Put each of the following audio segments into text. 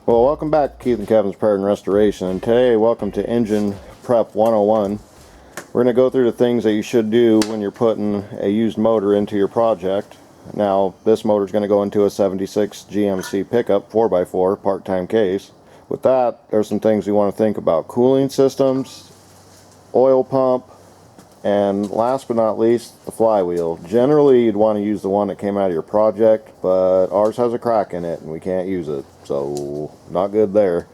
Well, welcome back to Keith and Kevin's Repair and Restoration, and today, welcome to Engine Prep 101. We're going to go through the things that you should do when you're putting a used motor into your project. Now, this motor is going to go into a 76 GMC pickup 4x4 part-time case. With that, there's some things you want to think about: cooling systems, oil pump, and last but not least, the flywheel. Generally, you'd want to use the one that came out of your project, but ours has a crack in it and we can't use it, so not good there.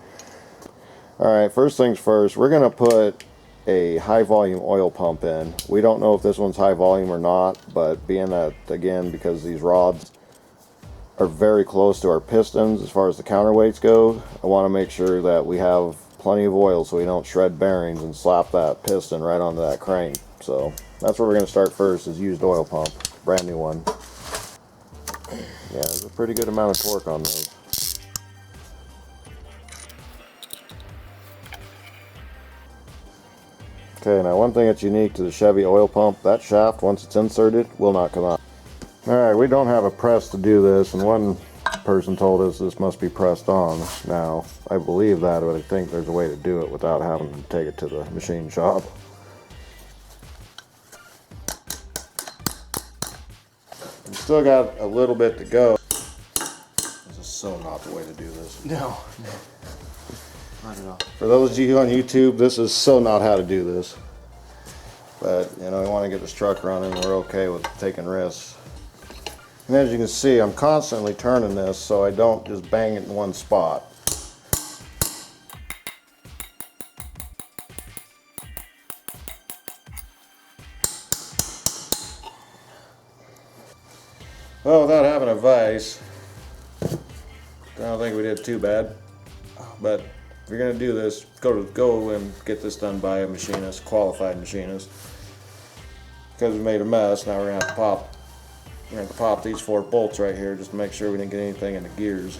Alright, first things first, we're going to put a high volume oil pump in. We don't know if this one's high volume or not, but being that, again, because these rods are very close to our pistons as far as the counterweights go, I want to make sure that we have plenty of oil so we don't shred bearings and slap that piston right onto that crank. So that's where we're going to start first, is used oil pump, brand new one. Yeah, there's a pretty good amount of torque on those. Okay, now one thing that's unique to the Chevy oil pump, that shaft, once it's inserted, will not come out. Alright, we don't have a press to do this, and one person told us this must be pressed on. Now, I believe that, but I think there's a way to do it without having to take it to the machine shop. We still got a little bit to go. This is so not the way to do this. No. Not at all. For those of you on YouTube, this is so not how to do this. But, you know, we want to get this truck running. We're okay with taking risks. And as you can see, I'm constantly turning this so I don't just bang it in one spot. Well, without having a vise, I don't think we did too bad. But if you're going to do this, go and get this done by a machinist, qualified machinist. Because we made a mess, now we're going to have to pop these 4 bolts right here just to make sure we didn't get anything in the gears.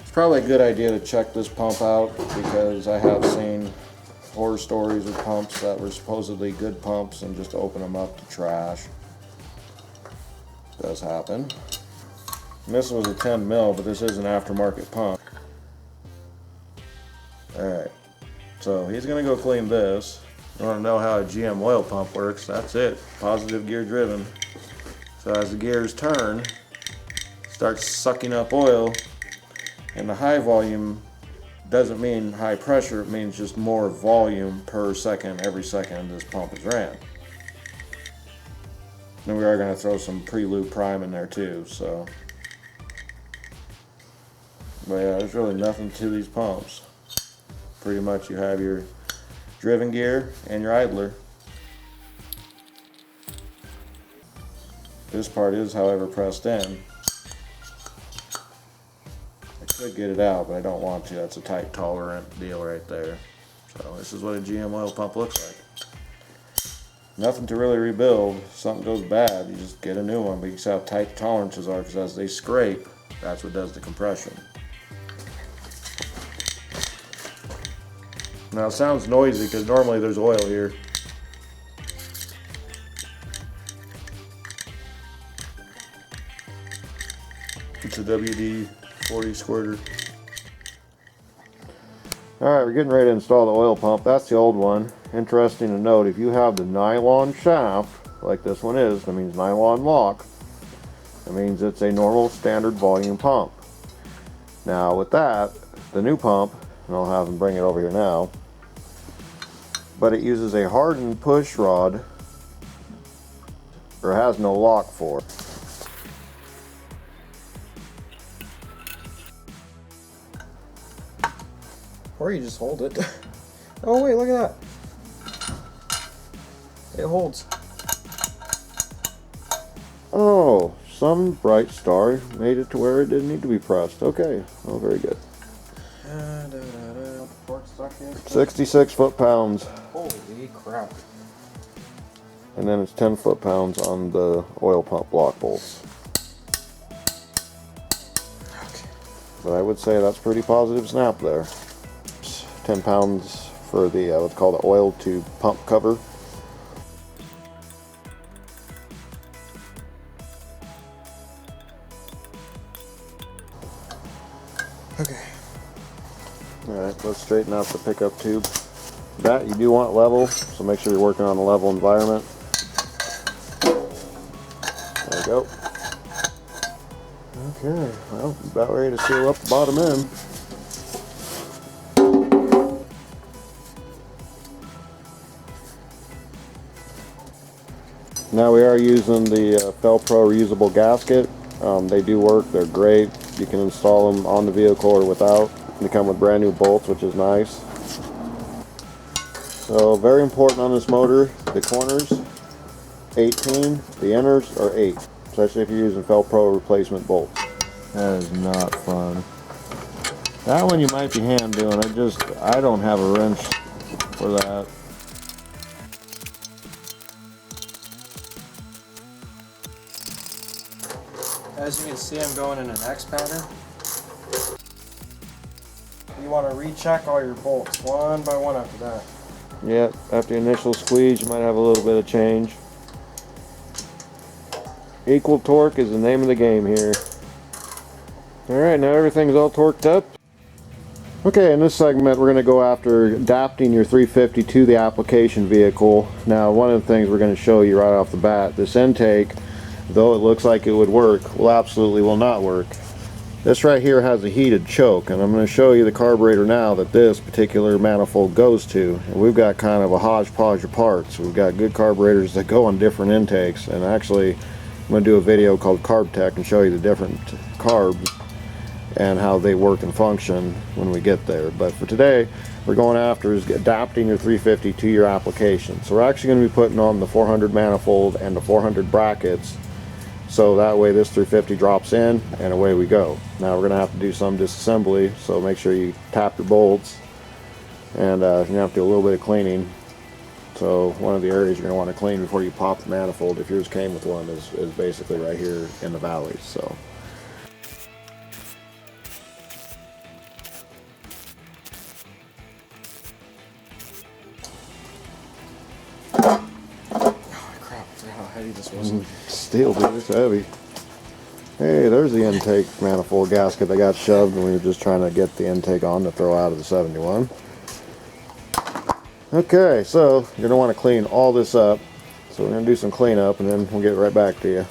It's probably a good idea to check this pump out, because I have seen horror stories of pumps that were supposedly good pumps and just open them up to trash. It does happen. And this was a 10 mil, but this is an aftermarket pump. Alright, so he's going to go clean this. You want to know how a GM oil pump works? That's it. Positive gear driven. So as the gears turn, it starts sucking up oil, and the high volume doesn't mean high pressure, it means just more volume per second every second this pump is ran. Then we are going to throw some pre-lube prime in there too, so. But yeah, there's really nothing to these pumps. Pretty much you have your driven gear and your idler. This part is, however, pressed in. I could get it out, but I don't want to. That's a tight tolerant deal right there. So this is what a GM oil pump looks like. Nothing to really rebuild. If something goes bad, you just get a new one, but you see how tight the tolerances are, because as they scrape, that's what does the compression. Now it sounds noisy because normally there's oil here. It's a WD-40 squirter. Alright, we're getting ready to install the oil pump. That's the old one. Interesting to note, if you have the nylon shaft, like this one is, that means nylon lock, that means it's a normal standard volume pump. Now with that, the new pump, and I'll have them bring it over here now, but it uses a hardened push rod, or has no lock for. Or you just hold it. Oh wait, look at that. It holds. Oh, some bright star made it to where it didn't need to be pressed. Okay, oh, very good. 66 foot-pounds. Holy crap. And then it's 10 foot-pounds on the oil pump block bolts. Okay. But I would say that's pretty positive snap there. 10 pounds for the, what's called the oil to pump cover. Okay. Alright, let's straighten out the pickup tube. That you do want level, so make sure you're working on a level environment. There we go. Okay, well, about ready to seal up the bottom end. Now we are using the Felpro reusable gasket. They do work, they're great. You can install them on the vehicle or without. They come with brand new bolts, which is nice. So very important on this motor, the corners, 18, the inners are 8. Especially if you're using Felpro replacement bolts. That is not fun. That one you might be hand doing. I don't have a wrench for that. As you can see, I'm going in an expander. You want to recheck all your bolts one by one after that. Yep, after the initial squeeze you might have a little bit of change. Equal torque is the name of the game here. Alright, now everything's all torqued up. Okay, in this segment we're going to go after adapting your 350 to the application vehicle. Now one of the things we're going to show you right off the bat, this intake, though it looks like it would work, will not work. This right here has a heated choke, and I'm going to show you the carburetor now that this particular manifold goes to. And we've got kind of a hodgepodge of parts. We've got good carburetors that go on different intakes, and actually I'm going to do a video called Carb Tech and show you the different carbs and how they work and function when we get there. But for today, we're going after is adapting your 350 to your application. So we're actually going to be putting on the 400 manifold and the 400 brackets, so that way this 350 drops in and away we go. Now we're going to have to do some disassembly, so make sure you tap your bolts, and you're going to have to do a little bit of cleaning. So one of the areas you're going to want to clean before you pop the manifold, if yours came with one, is basically right here in the valleys. So this wasn't. Steel, dude, it's heavy. Hey, there's the intake manifold gasket that got shoved when we were just trying to get the intake on to throw out of the 71. Okay, so you're going to want to clean all this up. So we're going to do some cleanup and then we'll get right back to you.